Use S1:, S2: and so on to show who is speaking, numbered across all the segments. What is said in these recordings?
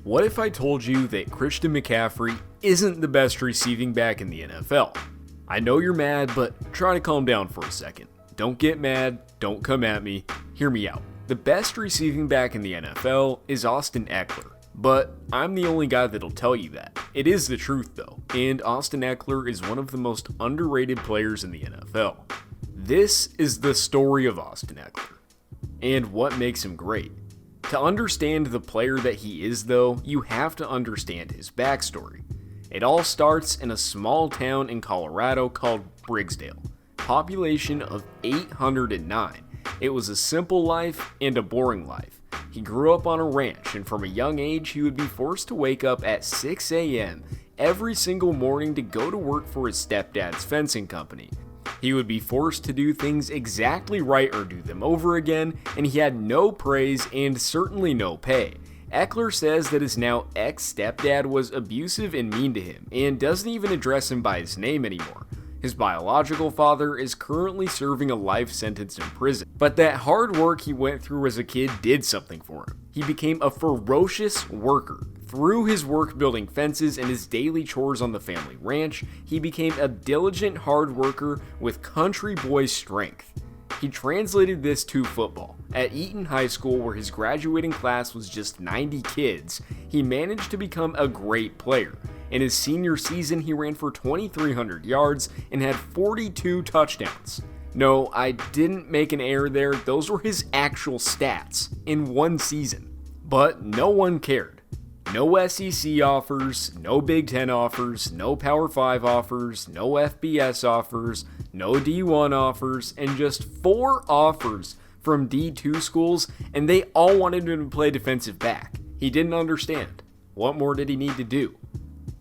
S1: What if I told you that Christian McCaffrey isn't the best receiving back in the NFL? I know you're mad, but try to calm down for a second. Don't get mad, don't come at me, hear me out. The best receiving back in the NFL is Austin Ekeler, but I'm the only guy that'll tell you that. It is the truth though, and Austin Ekeler is one of the most underrated players in the NFL. This is the story of Austin Ekeler, and what makes him great. To understand the player that he is though, you have to understand his backstory. It all starts in a small town in Colorado called Briggsdale, population of 809. It was a simple life and a boring life. He grew up on a ranch, and from a young age he would be forced to wake up at 6 a.m. every single morning to go to work for his stepdad's fencing company. He would be forced to do things exactly right or do them over again, and he had no praise and certainly no pay. Ekeler says that his now ex-stepdad was abusive and mean to him, and doesn't even address him by his name anymore. His biological father is currently serving a life sentence in prison, but that hard work he went through as a kid did something for him. He became a ferocious worker. Through his work building fences and his daily chores on the family ranch, he became a diligent hard worker with country boy strength. He translated this to football. At Eaton High School, where his graduating class was just 90 kids, he managed to become a great player. In his senior season, he ran for 2,300 yards and had 42 touchdowns. No, I didn't make an error there, those were his actual stats in one season. But no one cared. No SEC offers, no Big Ten offers, no Power 5 offers, no FBS offers, no D1 offers, and just 4 offers from D2 schools, and they all wanted him to play defensive back. He didn't understand. What more did he need to do?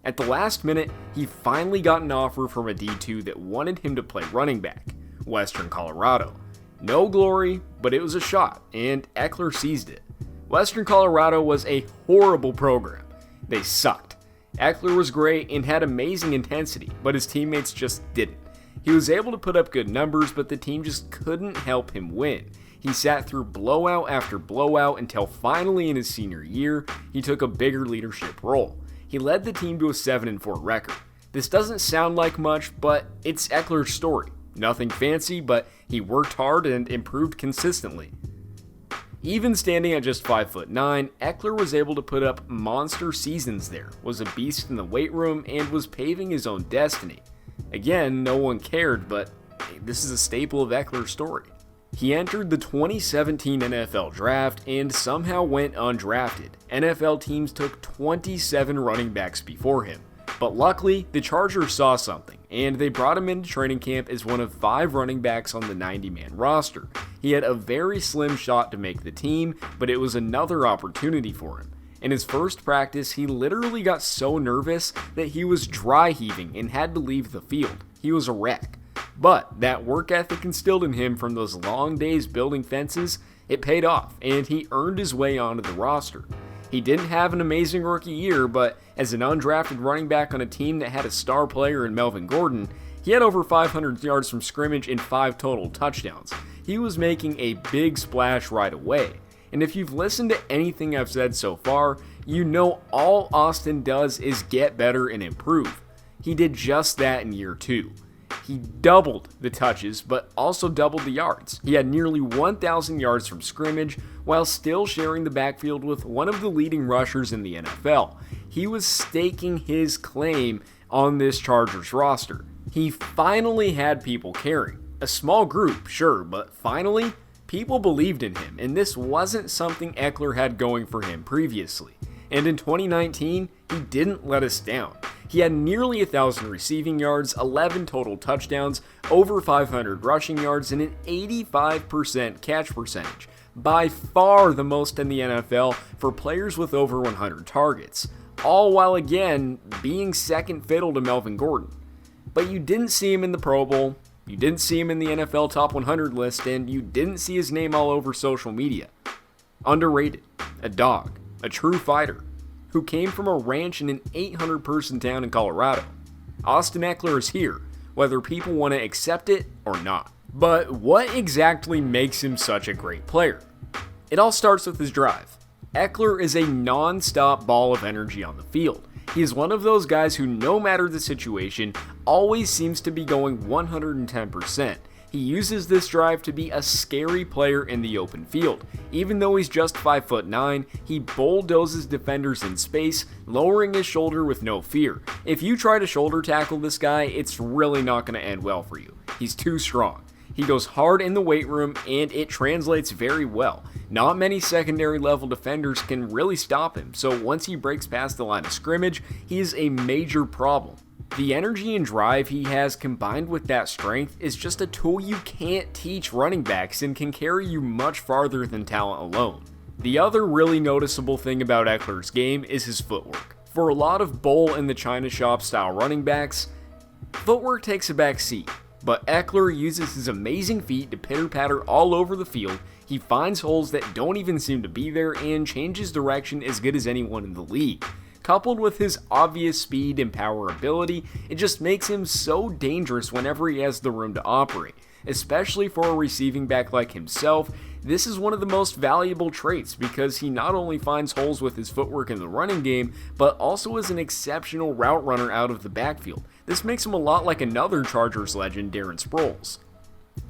S1: At the last minute, he finally got an offer from a D2 that wanted him to play running back, Western Colorado. No glory, but it was a shot, and Ekeler seized it. Western Colorado was a horrible program. They sucked. Ekeler was great and had amazing intensity, but his teammates just didn't. He was able to put up good numbers, but the team just couldn't help him win. He sat through blowout after blowout until finally in his senior year, he took a bigger leadership role. He led the team to a 7-4 record. This doesn't sound like much, but it's Ekeler's story. Nothing fancy, but he worked hard and improved consistently. Even standing at just 5'9", Ekeler was able to put up monster seasons there, was a beast in the weight room, and was paving his own destiny. Again, no one cared, but this is a staple of Ekeler's story. He entered the 2017 NFL Draft and somehow went undrafted. NFL teams took 27 running backs before him. But luckily, the Chargers saw something, and they brought him into training camp as one of 5 running backs on the 90-man roster. He had a very slim shot to make the team, but it was another opportunity for him. In his first practice, he literally got so nervous that he was dry heaving and had to leave the field. He was a wreck. But that work ethic instilled in him from those long days building fences, it paid off, and he earned his way onto the roster. He didn't have an amazing rookie year, but as an undrafted running back on a team that had a star player in Melvin Gordon, he had over 500 yards from scrimmage and 5 total touchdowns. He was making a big splash right away. And if you've listened to anything I've said so far, you know all Austin does is get better and improve. He did just that in year 2. He doubled the touches, but also doubled the yards. He had nearly 1,000 yards from scrimmage, while still sharing the backfield with one of the leading rushers in the NFL. He was staking his claim on this Chargers roster. He finally had people caring. A small group, sure, but finally, people believed in him, and this wasn't something Ekeler had going for him previously. And in 2019, he didn't let us down. He had nearly 1,000 receiving yards, 11 total touchdowns, over 500 rushing yards, and an 85% catch percentage. By far the most in the NFL for players with over 100 targets. All while again being second fiddle to Melvin Gordon. But you didn't see him in the Pro Bowl, you didn't see him in the NFL Top 100 list, and you didn't see his name all over social media. Underrated, a dog, a true fighter, who came from a ranch in an 800-person town in Colorado. Austin Ekeler is here, whether people want to accept it or not. But what exactly makes him such a great player? It all starts with his drive. Ekeler is a non-stop ball of energy on the field. He is one of those guys who, no matter the situation, always seems to be going 110%. He uses this drive to be a scary player in the open field. Even though he's just 5'9", he bulldozes defenders in space, lowering his shoulder with no fear. If you try to shoulder tackle this guy, it's really not going to end well for you. He's too strong. He goes hard in the weight room, and it translates very well. Not many secondary level defenders can really stop him, so once he breaks past the line of scrimmage, he is a major problem. The energy and drive he has combined with that strength is just a tool you can't teach running backs and can carry you much farther than talent alone. The other really noticeable thing about Ekeler's game is his footwork. For a lot of bowl in the China shop style running backs, footwork takes a back seat. But Ekeler uses his amazing feet to pitter-patter all over the field. He finds holes that don't even seem to be there and changes direction as good as anyone in the league. Coupled with his obvious speed and power ability, it just makes him so dangerous whenever he has the room to operate. Especially for a receiving back like himself, this is one of the most valuable traits because he not only finds holes with his footwork in the running game, but also is an exceptional route runner out of the backfield. This makes him a lot like another Chargers legend, Darren Sproles.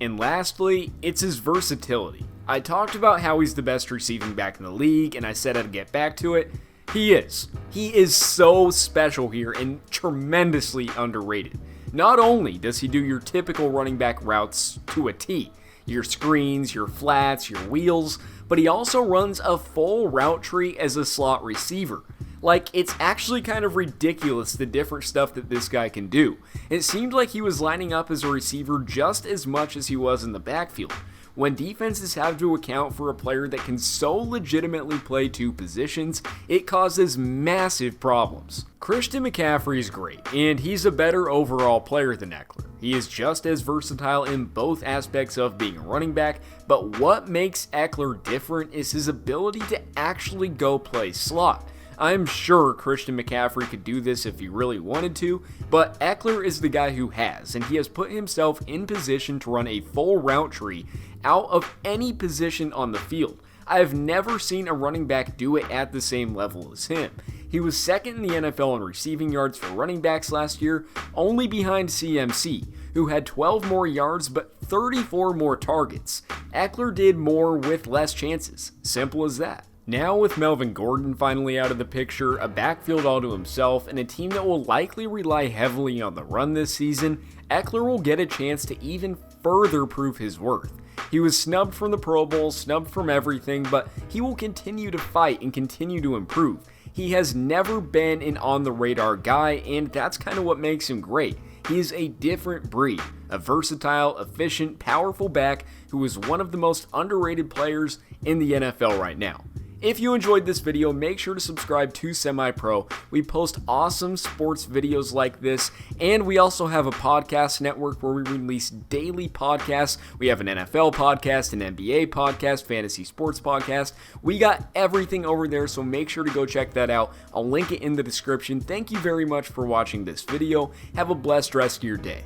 S1: And lastly, it's his versatility. I talked about how he's the best receiving back in the league, and I said I'd get back to it. He is. He is so special here and tremendously underrated. Not only does he do your typical running back routes to a T, your screens, your flats, your wheels, but he also runs a full route tree as a slot receiver. Like, it's actually kind of ridiculous the different stuff that this guy can do. It seemed like he was lining up as a receiver just as much as he was in the backfield. When defenses have to account for a player that can so legitimately play two positions, it causes massive problems. Christian McCaffrey is great, and he's a better overall player than Ekeler. He is just as versatile in both aspects of being a running back, but what makes Ekeler different is his ability to actually go play slot. I'm sure Christian McCaffrey could do this if he really wanted to, but Ekeler is the guy who has, and he has put himself in position to run a full route tree out of any position on the field. I have never seen a running back do it at the same level as him. He was second in the NFL in receiving yards for running backs last year, only behind CMC, who had 12 more yards but 34 more targets. Ekeler did more with less chances. Simple as that. Now with Melvin Gordon finally out of the picture, a backfield all to himself, and a team that will likely rely heavily on the run this season, Ekeler will get a chance to even further prove his worth. He was snubbed from the Pro Bowl, snubbed from everything, but he will continue to fight and continue to improve. He has never been an on-the-radar guy, and that's kind of what makes him great. He is a different breed, a versatile, efficient, powerful back who is one of the most underrated players in the NFL right now. If you enjoyed this video, make sure to subscribe to SemiPro. We post awesome sports videos like this, and we also have a podcast network where we release daily podcasts. We have an NFL podcast, an NBA podcast, fantasy sports podcast. We got everything over there, so make sure to go check that out. I'll link it in the description. Thank you very much for watching this video. Have a blessed rest of your day.